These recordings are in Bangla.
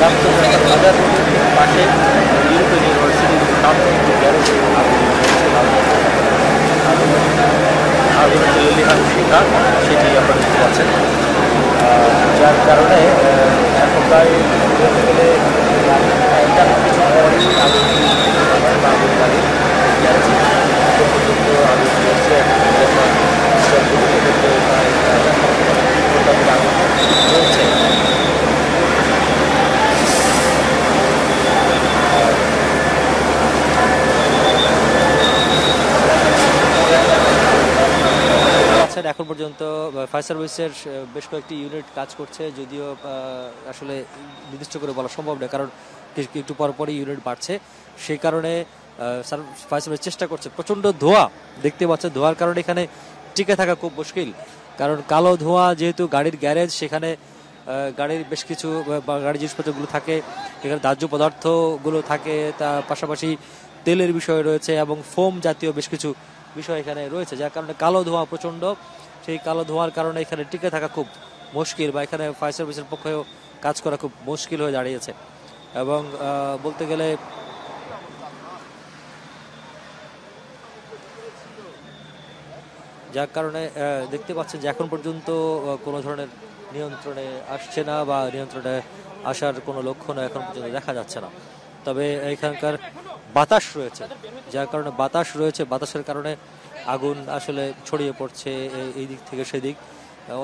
বাজার রোডের ঠিক পাশে ইউরোপিয়ান ইউনিভার্সিটির সামনে একটি গ্যারেজে আগুনের যে লেলিহান শিখা সেটি আপনারা দেখতে পাচ্ছেন, যার কারণে এখন প্রায় বলতে গেলে কিছু পরেই আগুনটি আগুন লাগে গ্যারেজে পর্যন্ত আগুন চলছে। আগুন চলছে। এখন পর্যন্ত ফায়ার সার্ভিসের বেশ কয়েকটি ইউনিট কাজ করছে, যদিও আসলে নির্দিষ্ট করে বলা সম্ভব নয়, কারণ একটু পরপরই ইউনিট বাড়ছে। সেই কারণে ফায়ার সার্ভিস চেষ্টা করছে। প্রচণ্ড ধোঁয়া দেখতে পাচ্ছে, ধোঁয়ার কারণে এখানে টিকে থাকা খুব মুশকিল, কারণ কালো ধোঁয়া যেহেতু গাড়ির গ্যারেজ, সেখানে গাড়ির বেশ কিছু গাড়ির জিনিসপত্রগুলো থাকে, এখানে দাহ্য পদার্থগুলো থাকে, তার পাশাপাশি তেলের বিষয় রয়েছে এবং ফোম জাতীয় বেশ কিছু বিষয় এখানে রয়েছে, যার কারণে কালো ধোঁয়া প্রচণ্ড। সেই কালো ধোঁয়ার কারণে এখানে টিকে থাকা খুব মুশকিল, বা এখানে ফায়ার সার্ভিসের পক্ষেও কাজ করা খুব মুশকিল হয়ে দাঁড়িয়েছে। এবং বলতে গেলে যার কারণে দেখতে পাচ্ছেন যে এখন পর্যন্ত কোনো ধরনের নিয়ন্ত্রণে আসছে না, বা নিয়ন্ত্রণে আসার কোনো লক্ষণ এখন পর্যন্ত দেখা যাচ্ছে না। তবে এখানকার বাতাস রয়েছে, যার কারণে বাতাস রয়েছে, বাতাসের কারণে আগুন আসলে ছড়িয়ে পড়ছে এই দিক থেকে সেদিক।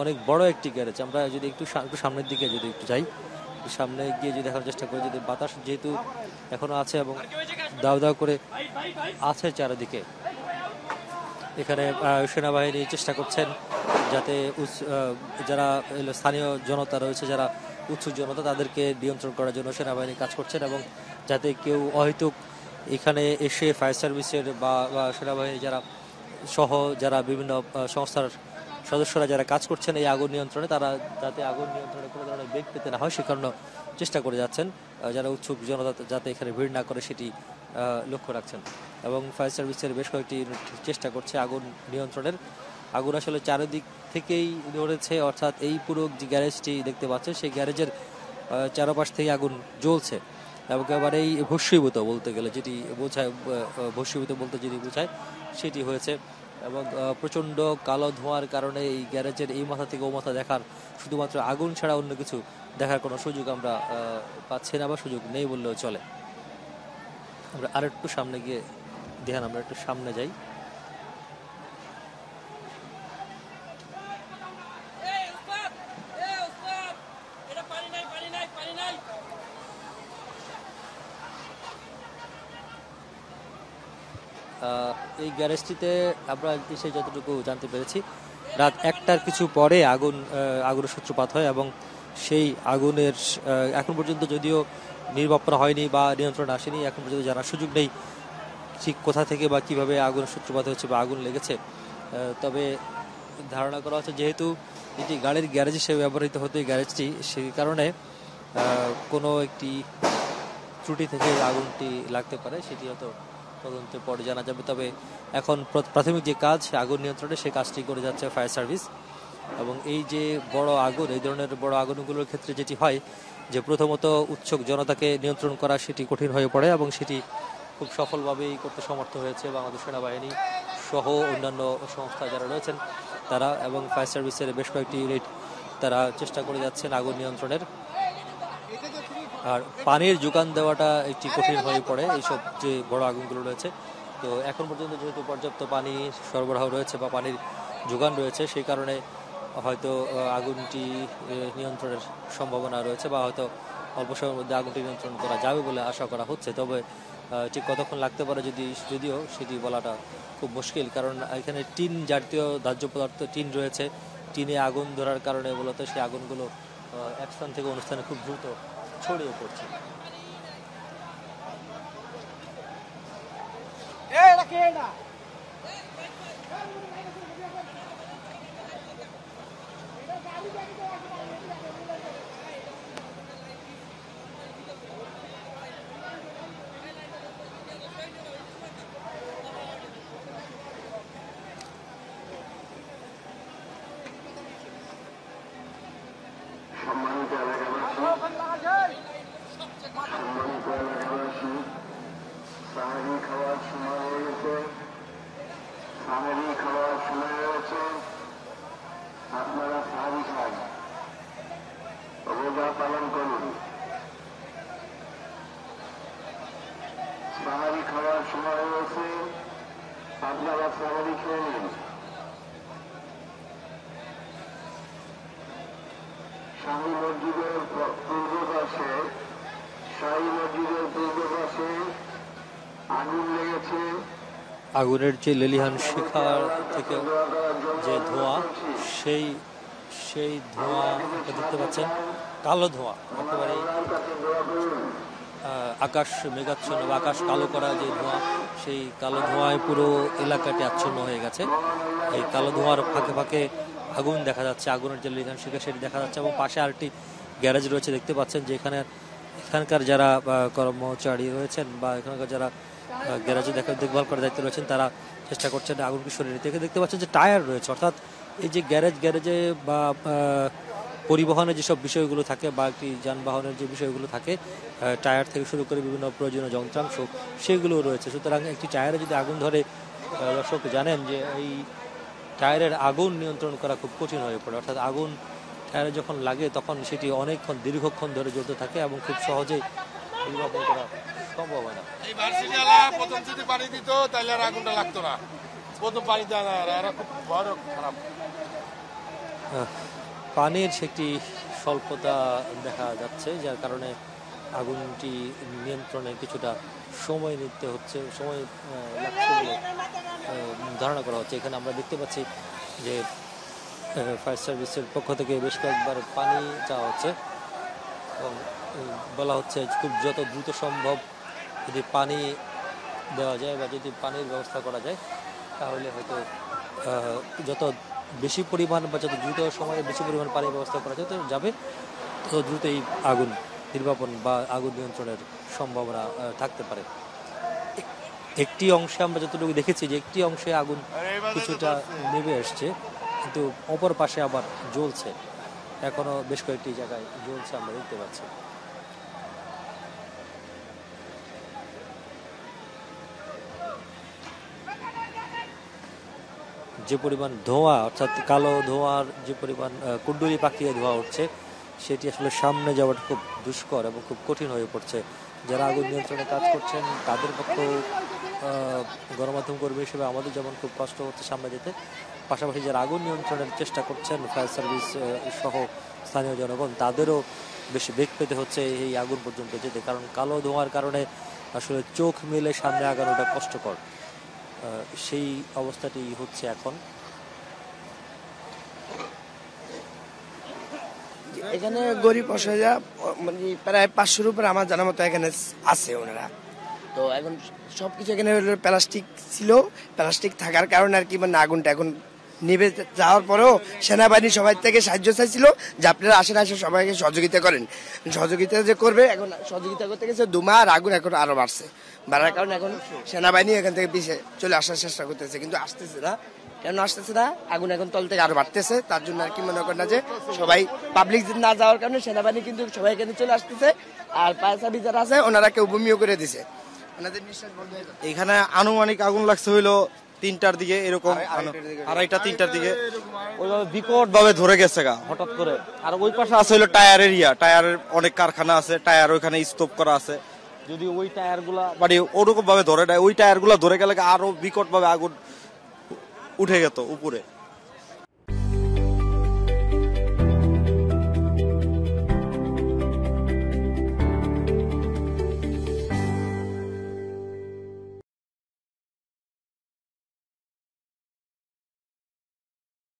অনেক বড় একটি গ্যারেজ। আমরা যদি একটু সামনের দিকে যদি একটু যাই, সামনে গিয়ে যদি দেখার চেষ্টা করি, যদি বাতাস যেহেতু এখনো আছে এবং দাও দাও করে আছে চারিদিকে, এখানে সেনাবাহিনী চেষ্টা করছেন যাতে যারা স্থানীয় জনতা রয়েছে, যারা উৎসুক জনতা, তাদেরকে নিয়ন্ত্রণ করার জন্য সেনাবাহিনী কাজ করছেন, এবং যাতে কেউ অহেতুক এখানে এসে ফায়ার সার্ভিসের বা সেনাবাহিনী যারা সহ যারা বিভিন্ন সংস্থার সদস্যরা যারা কাজ করছেন এই আগুন নিয়ন্ত্রণে, তারা যাতে আগুন নিয়ন্ত্রণে কোনো ধরনের বেগ পেতে না হয়, সে কারণে চেষ্টা করে যাচ্ছেন। যারা উৎসুক জনতা যাতে এখানে ভিড় না করে সেটি লক্ষ্য রাখছেন। এবং ফায়ার সার্ভিসের বেশ কয়েকটি ইউনিট চেষ্টা করছে আগুন নিয়ন্ত্রণের। আগুন আসলে চারিদিক থেকেই ধরেছে, অর্থাৎ এই পুরো যে গ্যারেজটি দেখতে পাচ্ছেন, সেই গ্যারেজের চারপাশ থেকে আগুন জ্বলছে, এবং একেবারেই ভস্মীভূত বলতে গেলে যেটি বোঝায়, ভস্মীভূত বলতে যেটি বোঝায় সেটি হয়েছে। এবং প্রচণ্ড কালো ধোঁয়ার কারণে এই গ্যারেজের এই মাথা থেকে ও মাথা দেখার, শুধুমাত্র আগুন ছাড়া অন্য কিছু দেখার কোনো সুযোগ আমরা পাচ্ছি না, বা সুযোগ নেই বললেও চলে। আমরা আরেকটু সামনে গিয়ে দেখেন, আমরা একটু সামনে যাই। এই গ্যারেজটিতে আমরা এসে যতটুকু জানতে পেরেছি, রাত 1টার কিছু পরে আগুনের সূত্রপাত হয়, এবং সেই আগুনের এখন পর্যন্ত যদিও নির্বাপন হয়নি বা নিয়ন্ত্রণ আসেনি, এখন পর্যন্ত জানার সুযোগ নেই ঠিক কোথা থেকে বা কিভাবে আগুনের সূত্রপাত হয়েছে বা আগুন লেগেছে। তবে ধারণা করা হচ্ছে যেহেতু এটি গাড়ির গ্যারেজ হিসেবে ব্যবহৃত হতো এই গ্যারেজটি, সেই কারণে কোনো একটি ত্রুটি থেকে আগুনটি লাগতে পারে, সেটি হয়তো তদন্তের পরে জানা যাবে। তবে এখন প্রাথমিক যে কাজ আগুন নিয়ন্ত্রণে, সেই কাজটি করে যাচ্ছে ফায়ার সার্ভিস। এবং এই যে বড় আগুন, এই ধরনের বড় আগুনগুলোর ক্ষেত্রে যেটি হয় যে প্রথমত উৎসুক জনতাকে নিয়ন্ত্রণ করা সেটি কঠিন হয়ে পড়ে, এবং সেটি খুব সফলভাবেই করতে সমর্থ হয়েছে বাংলাদেশ সেনাবাহিনী সহ অন্যান্য সংস্থা যারা রয়েছেন তারা, এবং ফায়ার সার্ভিসের বেশ কয়েকটি ইউনিট তারা চেষ্টা করে যাচ্ছেন আগুন নিয়ন্ত্রণের। আর পানির যোগান দেওয়াটা একটি কঠিন হয়ে পড়ে এইসব যে বড় আগুনগুলো রয়েছে। তো এখন পর্যন্ত যেহেতু পর্যাপ্ত পানি সরবরাহ রয়েছে বা পানির যোগান রয়েছে, সেই কারণে হয়তো আগুনটি নিয়ন্ত্রণের সম্ভাবনা রয়েছে, বা হয়তো অল্প সময়ের মধ্যে আগুনটি নিয়ন্ত্রণ করা যাবে বলে আশা করা হচ্ছে। তবে ঠিক কতক্ষণ লাগতে পারে যদিও সেটি বলাটা খুব মুশকিল, কারণ এখানে টিন জাতীয় দাহ্য পদার্থ টিন রয়েছে। টিনে আগুন ধরার কারণে মূলত সেই আগুনগুলো এক স্থান থেকে অনুষ্ঠানে খুব দ্রুত ছড়িয়ে পড়ছে। সম্মানিত এলাকাবাসী, খাওয়ার সময় হয়েছে, আপনারা সামরি খেয়ে নিন। শাহী মসজিদের পূর্ব পাশে আগুন লেগেছে। আগুনের যে লেলিহান শিখা থেকে যে ধোঁয়া, সেই ধোঁয়া দেখতে পাচ্ছেন, কালো ধোঁয়া, একেবারে আকাশ মেঘাচ্ছন্ন বা আকাশ কালো করা যে ধোঁয়া, সেই কালো ধোঁয়ায় পুরো এলাকাটি আচ্ছন্ন হয়ে গেছে। এই কালো ধোঁয়ার ফাঁকে ফাঁকে আগুন দেখা যাচ্ছে, আগুনের যে লেলিহান শিখা সেটি দেখা যাচ্ছে, এবং পাশে আরেকটি গ্যারেজ রয়েছে, দেখতে পাচ্ছেন যে এখানকার যারা কর্মচারী রয়েছেন বা এখানকার যারা গ্যারেজে দেখভাল করার দায়িত্ব রয়েছেন তারা চেষ্টা করছেন আগুনকে সরিয়ে নিতে। দেখতে পাচ্ছেন যে টায়ার রয়েছে, অর্থাৎ এই যে গ্যারেজে বা পরিবহনের যেসব বিষয়গুলো থাকে বা একটি যানবাহনের যে বিষয়গুলো থাকে, টায়ার থেকে শুরু করে বিভিন্ন প্রয়োজনীয় যন্ত্রাংশ সেগুলো রয়েছে। সুতরাং একটি টায়ারে যদি আগুন ধরে, দর্শক জানেন যে এই টায়ারের আগুন নিয়ন্ত্রণ করা খুব কঠিন হয়ে পড়ে, অর্থাৎ আগুন টায়ারে যখন লাগে তখন সেটি অনেকক্ষণ দীর্ঘক্ষণ ধরে জ্বলতে থাকে এবং খুব সহজেই নির্বাপন করা সম্ভব হয় না। এই ভার্সিটিওয়ালা প্রথম যদি পানি দিত তাহলে আর আগুনটা লাগতো না, প্রথম পানি দেওয়া না, এরা খুব বড় খারাপ। পানির একটি স্বল্পতা দেখা যাচ্ছে, যার কারণে আগুনটি নিয়ন্ত্রণে কিছুটা সময় নিতে হচ্ছে, সময় লাগছে বলে ধারণা করা হচ্ছে। এখানে আমরা দেখতে পাচ্ছি যে ফায়ার সার্ভিসের পক্ষ থেকে বেশ কয়েকবার পানি চাওয়া হচ্ছে এবং বলা হচ্ছে খুব যত দ্রুত সম্ভব যদি পানি দেওয়া যায় বা যদি পানির ব্যবস্থা করা যায় তাহলে হয়তো যত বেশি পরিমাণ বা যত দ্রুত সময়ে বেশি পরিমাণ পানির ব্যবস্থা করা যাবে তত দ্রুত এই আগুন নির্বাপন বা আগুন নিয়ন্ত্রণের সম্ভাবনা থাকতে পারে। একটি অংশে আমরা যতটুকু দেখেছি যে একটি অংশে আগুন কিছুটা নেমে এসছে, কিন্তু অপর পাশে আবার জ্বলছে, এখনো বেশ কয়েকটি জায়গায় জ্বলছে আমরা দেখতে পাচ্ছি। যে পরিমাণ ধোঁয়া, অর্থাৎ কালো ধোঁয়ার যে পরিমাণ কুণ্ডলী পাকিয়ে ধোঁয়া উঠছে, সেটি আসলে সামনে যাওয়াটা খুব দুষ্কর এবং খুব কঠিন হয়ে পড়ছে। যারা আগুন নিয়ন্ত্রণে কাজ করছেন তাদের পক্ষেও গণমাধ্যম কর্মী হিসেবে আমাদের যেমন খুব কষ্ট হচ্ছে সামনে যেতে, পাশাপাশি যারা আগুন নিয়ন্ত্রণের চেষ্টা করছেন ফায়ার সার্ভিস সহ স্থানীয় জনগণ, তাদেরও বেশি বেগ পেতে হচ্ছে এই আগুন পর্যন্ত যেতে, কারণ কালো ধোঁয়ার কারণে আসলে চোখ মেলে সামনে আগানোটা কষ্টকর। সেই অবস্থাটি হচ্ছে এখন। এখানে গরিব অসহায় মানে প্রায় 500-র উপরে আমার জানার মতো এখানে আছে ওনারা। তো এখন সবকিছু এখানে প্লাস্টিক ছিল, প্লাস্টিক থাকার কারণে আর কি মানে আগুনটা এখন নিভে যাওয়ার পরেও সেনাবাহিনী সবাই থেকে সাহায্য চাইছিল যে আপনারা আসেন সবাইকে সহযোগিতা করেন। সহযোগিতা যে করবে, এখন সহযোগিতা করতে গেছে ধোঁয়া আর আগুন এখন আরো বাড়ার কারণে এখন সেনাবাহিনী এখান থেকে পিছিয়ে চলে আসার চেষ্টা করতেছে, কিন্তু আসতেছে না। কেন আসতেছে না? আগুন এখন তল থেকে আরো বাড়তেছে, তার জন্য আর কি মনে করেন না যে সবাই পাবলিক না যাওয়ার কারণে সেনাবাহিনী কিন্তু সবাই এখানে চলে আসতেছে, আর ফায়ার সার্ভিস যারা আছে ওনারা কেউ ভূমিও করে দিছে। এখানে আনুমানিক আগুন লাগছে হইলো 3টার দিকে, এরকম 2:30-3টার দিকে ওইভাবে বিকট ভাবে ধরে গেছে গা হঠাৎ করে। আর ওই পাশে আছে হইলো টায়ার এরিয়া, টায়ারের অনেক কারখানা আছে, টায়ার ওইখানে স্টপ করা আছে। যদি ওই টায়ার গুলা মানে ওরকম ভাবে ধরে নেয়, ওই টায়ার গুলা ধরে গেলে আরো বিকট ভাবে আগুন উঠে যেত উপরে।